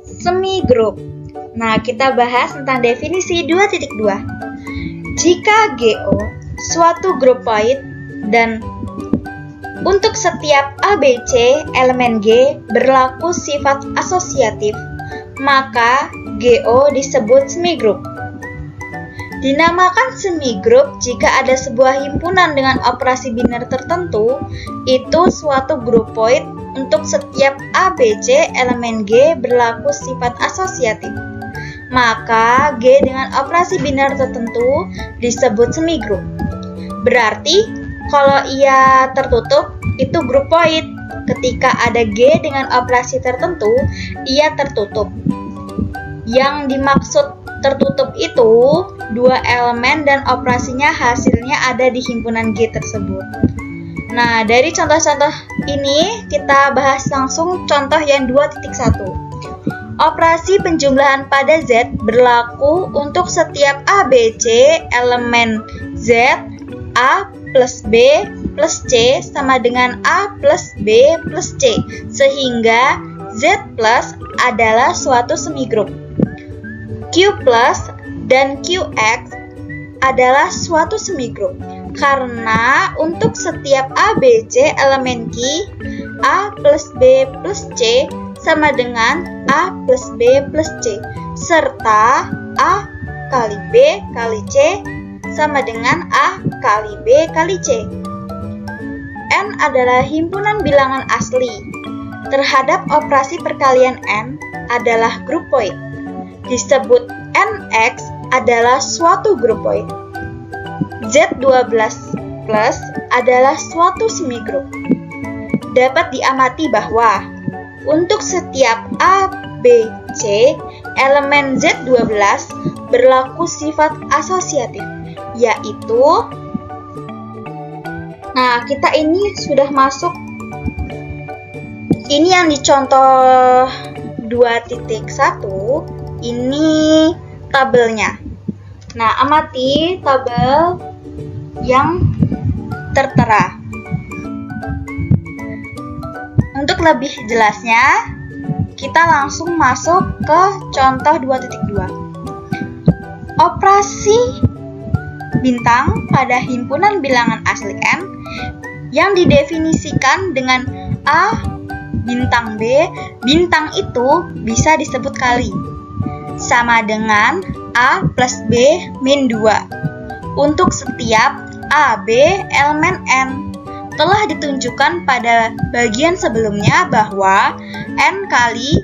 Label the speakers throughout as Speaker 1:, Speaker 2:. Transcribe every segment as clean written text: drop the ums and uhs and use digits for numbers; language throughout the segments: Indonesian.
Speaker 1: Semigroup. Nah, kita bahas tentang definisi 2.2. Jika GO suatu grupoid dan untuk setiap ABC elemen G berlaku sifat asosiatif, maka GO disebut semigroup. Dinamakan semigroup jika ada sebuah himpunan dengan operasi biner tertentu, itu suatu grupoid untuk setiap ABC elemen G berlaku sifat asosiatif. Maka G dengan operasi biner tertentu disebut semigroup. Berarti kalau ia tertutup itu grupoid. Ketika ada G dengan operasi tertentu, ia tertutup. Yang dimaksud tertutup itu dua elemen dan operasinya hasilnya ada di himpunan G tersebut. Nah, dari contoh-contoh ini kita bahas langsung contoh yang 2.1. Operasi penjumlahan pada Z berlaku untuk setiap ABC elemen Z, A plus B plus C sama dengan A plus B plus C, sehingga Z plus adalah suatu semigroup. Q plus dan QX adalah suatu semigroup karena untuk setiap ABC elemen Q, A plus B plus C sama dengan A plus B plus C, serta A kali B kali C sama dengan A kali B kali C. N adalah himpunan bilangan asli. Terhadap operasi perkalian N adalah grupoid. Disebut NX adalah suatu grupoid. Z12 plus adalah suatu semigroup. Dapat diamati bahwa untuk setiap A, B, C, elemen Z12 berlaku sifat asosiatif, yaitu kita ini sudah masuk, ini yang dicontoh 2.1, ini tabelnya. Nah, amati tabel yang tertera. Untuk lebih jelasnya, kita langsung masuk ke contoh 2.2. Operasi bintang pada himpunan bilangan asli N yang didefinisikan dengan A bintang B, bintang itu bisa disebut kali, sama dengan A plus B min 2 untuk setiap A, B elemen N. Telah ditunjukkan pada bagian sebelumnya bahwa N kali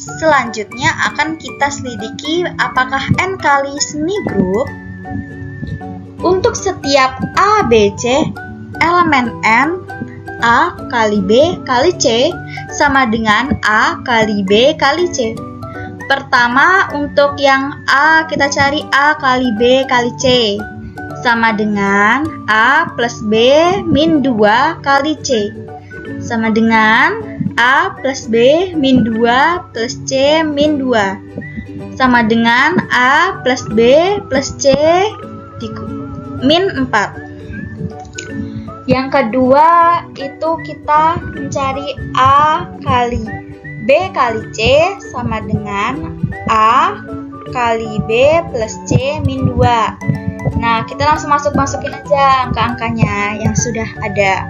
Speaker 1: selanjutnya akan kita selidiki apakah N kali semigroup. Untuk setiap A, B, C elemen N, A kali B kali C sama dengan A kali B kali C. Pertama, untuk yang A kita cari A kali B kali C sama dengan A plus B min 2 kali C sama dengan A plus B min 2 plus C min 2 sama dengan A plus B plus C min 4. Yang kedua itu kita mencari A kali B kali C sama dengan A kali B plus C min 2. Nah, kita langsung masukin aja angka-angkanya yang sudah ada.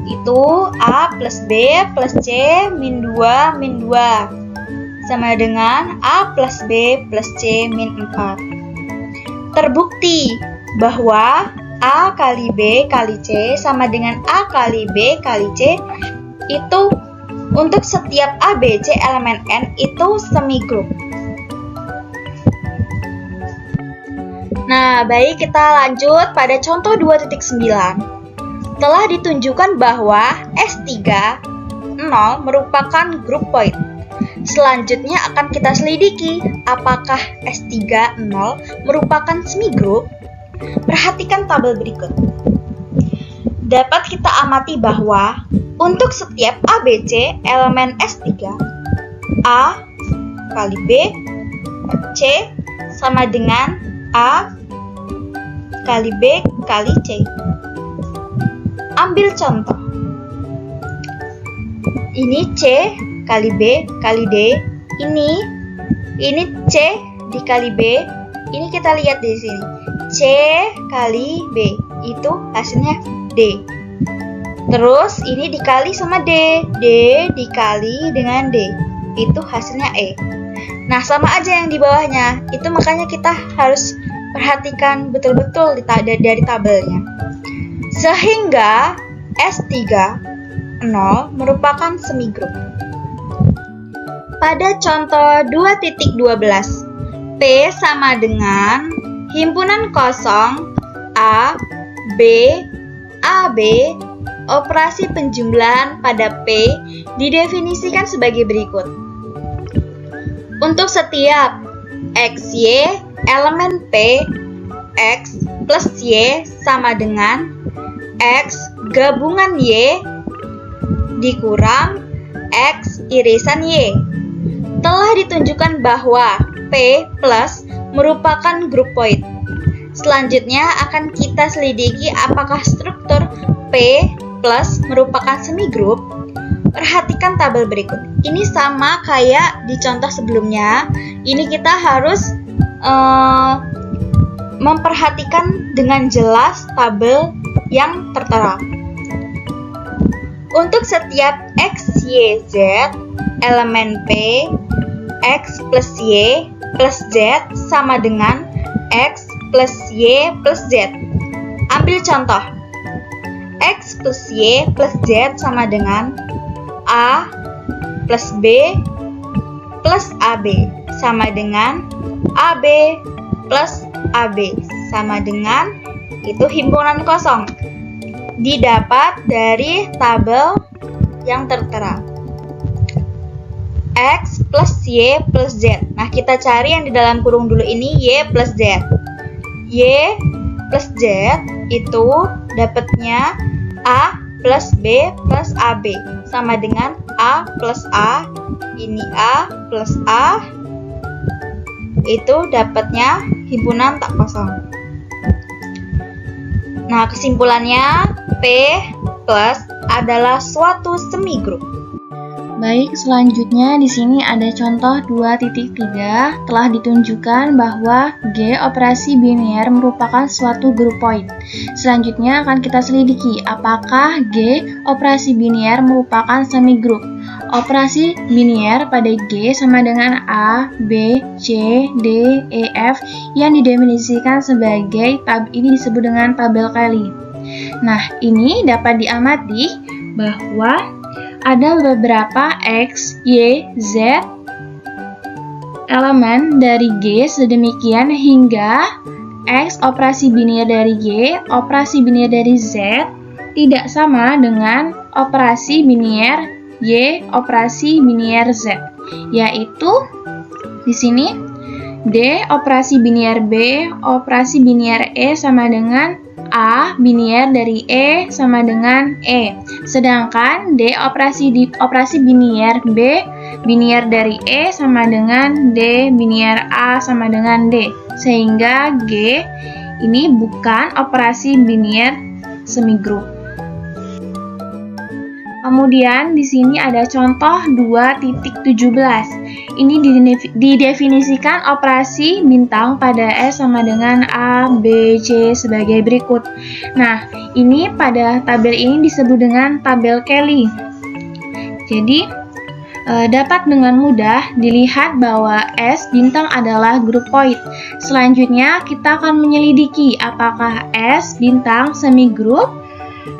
Speaker 1: Itu A plus B plus C min 2 min 2 sama dengan A plus B plus C min 4. Terbukti bahwa A kali B kali C sama dengan A kali B kali C itu untuk setiap ABC elemen N itu semigroup. Nah, baik, kita lanjut pada contoh 2.9. Telah ditunjukkan bahwa S3 0 merupakan grupoid. Selanjutnya akan kita selidiki apakah S3 0 merupakan semigroup. Perhatikan tabel berikut. Dapat kita amati bahwa untuk setiap ABC elemen S3, A kali B, C sama dengan A kali B kali C. Ambil contoh. Ini C kali B kali D Ini C dikali B. Ini kita lihat di sini. C kali B itu hasilnya D. Terus ini dikali sama D. D dikali dengan D. Itu hasilnya E. Nah, sama aja yang di bawahnya. Itu makanya kita harus perhatikan betul-betul dari tabelnya. Sehingga S30 merupakan semigrup. Pada contoh 2.12, P sama dengan himpunan kosong A, B, AB, operasi penjumlahan pada P didefinisikan sebagai berikut. Untuk setiap XY elemen P, X plus Y sama dengan X gabungan Y dikurang X irisan Y. Telah ditunjukkan bahwa P plus merupakan grup point. Selanjutnya akan kita selidiki apakah struktur P plus merupakan semigrup. Perhatikan tabel berikut. Ini sama kayak di contoh sebelumnya. Ini kita harus memperhatikan dengan jelas tabel yang tertera. Untuk setiap X, Y, Z, elemen P, X plus Y plus Z sama dengan X plus Y plus Z. Ambil contoh. X plus Y plus Z sama dengan A plus B plus AB sama dengan AB plus AB sama dengan itu himpunan kosong. Didapat dari tabel yang tertera. X plus Y plus Z. Nah, kita cari yang di dalam kurung dulu ini Y plus Z. Y plus Z itu dapatnya A plus B plus AB sama dengan A plus A. Ini A plus A itu dapatnya himpunan tak kosong. Nah, kesimpulannya P plus adalah suatu semigrup.
Speaker 2: Baik, selanjutnya di sini ada contoh 2.3 telah ditunjukkan bahwa G operasi biner merupakan suatu grup point. Selanjutnya akan kita selidiki apakah G operasi biner merupakan semigrup. Operasi biner pada G sama dengan A, B, C, D, E, F yang didefinisikan sebagai ini disebut dengan tabel Kelly. Nah, ini dapat diamati bahwa ada beberapa X, Y, Z elemen dari G sedemikian hingga X operasi biner dari G, operasi biner dari Z tidak sama dengan operasi biner Y, operasi biner Z, yaitu di sini D operasi biner B, operasi biner E sama dengan A biner dari E sama dengan E. Sedangkan D operasi biner B biner dari E sama dengan D biner A sama dengan D. Sehingga G ini bukan operasi biner semigrup. Kemudian di sini ada contoh 2.17. Ini didefinisikan operasi bintang pada S sama dengan A, B, C sebagai berikut. Nah, ini pada tabel ini disebut dengan tabel Kelly. Jadi, dapat dengan mudah dilihat bahwa S bintang adalah grup point. Selanjutnya, kita akan menyelidiki apakah S bintang semigrup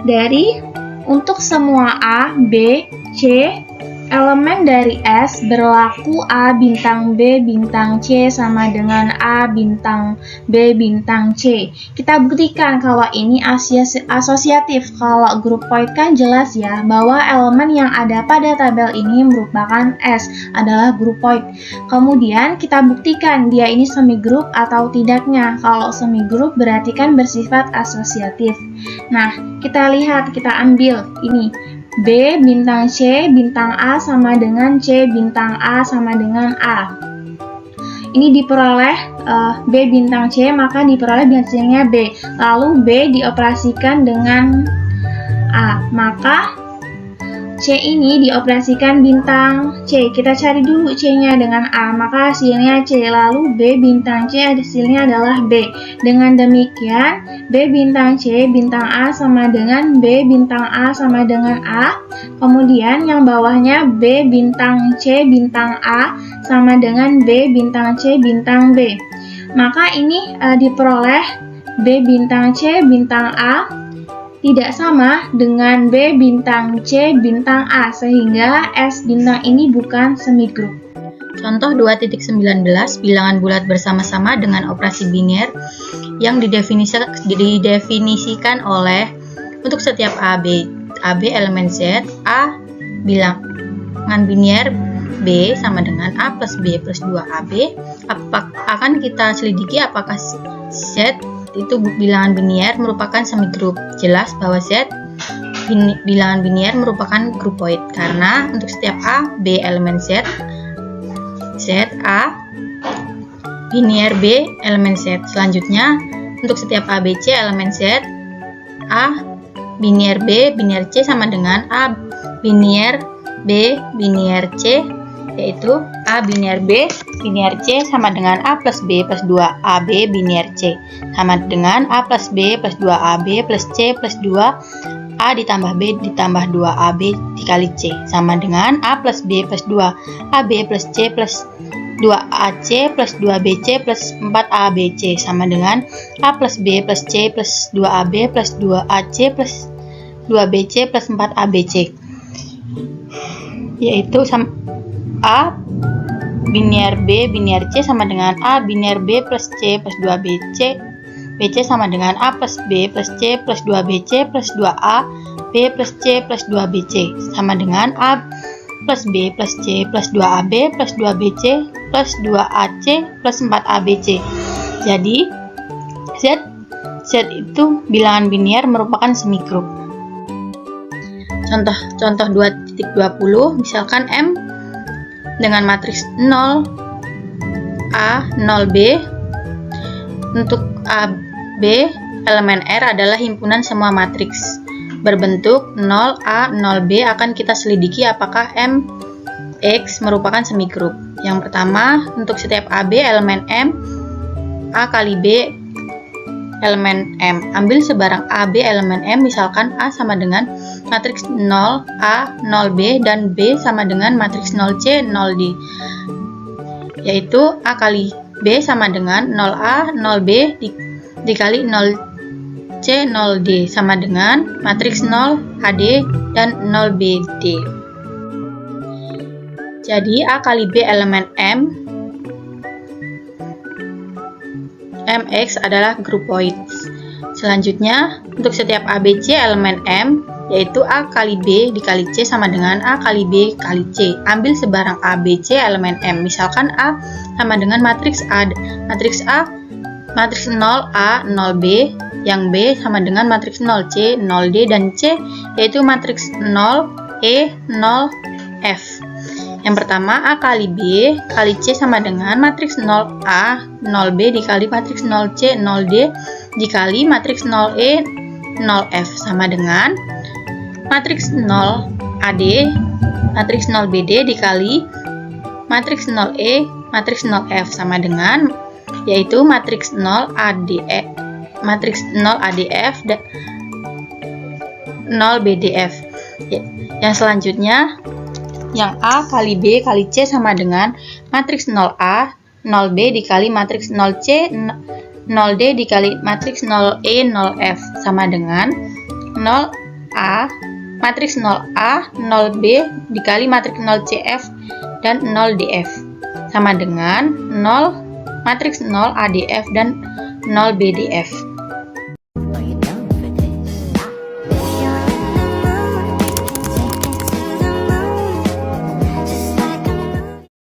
Speaker 2: dari untuk semua A, B, C elemen dari S berlaku A bintang B bintang C sama dengan A bintang B bintang C. Kita buktikan kalau ini asosiatif. Kalau grup point kan jelas ya bahwa elemen yang ada pada tabel ini merupakan S adalah grup point. Kemudian kita buktikan dia ini semigrup atau tidaknya. Kalau semigrup berarti kan bersifat asosiatif. Nah, kita lihat, kita ambil ini B bintang C bintang A sama dengan C bintang A sama dengan A. Ini diperoleh B bintang C, maka diperoleh hasilnya B. Lalu B dioperasikan dengan A, maka C ini dioperasikan bintang C. Kita cari dulu C-nya dengan A, maka hasilnya C. Lalu B bintang C hasilnya adalah B. Dengan demikian, B bintang C bintang A sama dengan B bintang A sama dengan A. Kemudian yang bawahnya B bintang C bintang A sama dengan B bintang C bintang B. Maka ini diperoleh B bintang C bintang A tidak sama dengan B bintang C bintang A, sehingga S bintang ini bukan semigroup.
Speaker 1: Contoh 2.19, bilangan bulat bersama-sama dengan operasi biner yang didefinisikan oleh untuk setiap AB elemen Z, A bilangan biner B sama dengan A plus B plus 2AB. Akan kita selidiki apakah Z itu bilangan biner merupakan semigroup. Jelas bahwa Z bilangan biner merupakan grupoid karena untuk setiap A, B elemen Z, A biner B elemen Z. Selanjutnya untuk setiap A, B, C elemen Z, A biner B biner C sama dengan A biner B biner C, yaitu A biner B biner C sama dengan A plus B plus 2AB biner C sama dengan A plus B plus 2AB plus C plus 2A ditambah B ditambah 2AB dikali C sama dengan A plus B plus 2AB plus C plus 2AC plus 2BC plus 4ABC sama dengan A plus B plus C plus 2AB plus 2AC plus 2BC plus 4ABC, yaitu A biner B biner C sama dengan A biner B plus C plus 2BC sama dengan A plus B plus C plus 2BC plus 2A B plus C plus 2BC sama dengan A plus B plus C plus 2AB plus 2BC plus 2AC plus 4ABC. Jadi Z itu bilangan biner merupakan semigroup. Contoh 2.20, misalkan M dengan matriks 0 A 0B. Untuk AB elemen R adalah himpunan semua matriks berbentuk 0A 0B. Akan kita selidiki apakah MX merupakan semigroup. Yang pertama, untuk setiap AB elemen M, A kali B elemen M. Ambil sebarang AB elemen M, misalkan A sama dengan matriks 0A 0B dan B sama dengan matriks 0C 0D, yaitu A kali B sama dengan 0A 0B dikali 0C 0D sama dengan matriks 0 AD dan 0 BD. Jadi A kali B elemen M, MX adalah grupoid. Selanjutnya, untuk setiap ABC elemen M, yaitu A kali B dikali C sama dengan A kali B kali C. Ambil sebarang ABC elemen M, misalkan A sama dengan matriks A, matriks 0A 0B, yang B sama dengan matriks 0C 0D dan C yaitu matriks 0E 0F. Yang pertama, A kali B kali C sama dengan matriks 0A 0B dikali matriks 0C 0D dikali matriks 0E 0F sama dengan matriks 0 AD matriks 0 BD dikali matriks 0E matriks 0F sama dengan, yaitu matriks 0 ADF matriks 0 ADF dan 0 BDF. Yang selanjutnya, yang A kali B kali C sama dengan matriks 0A 0B dikali matriks 0C 0D dikali matriks 0E 0F sama dengan 0A matriks 0A 0B dikali matriks 0CF dan 0DF sama dengan 0 matriks 0 ADF dan 0 BDF.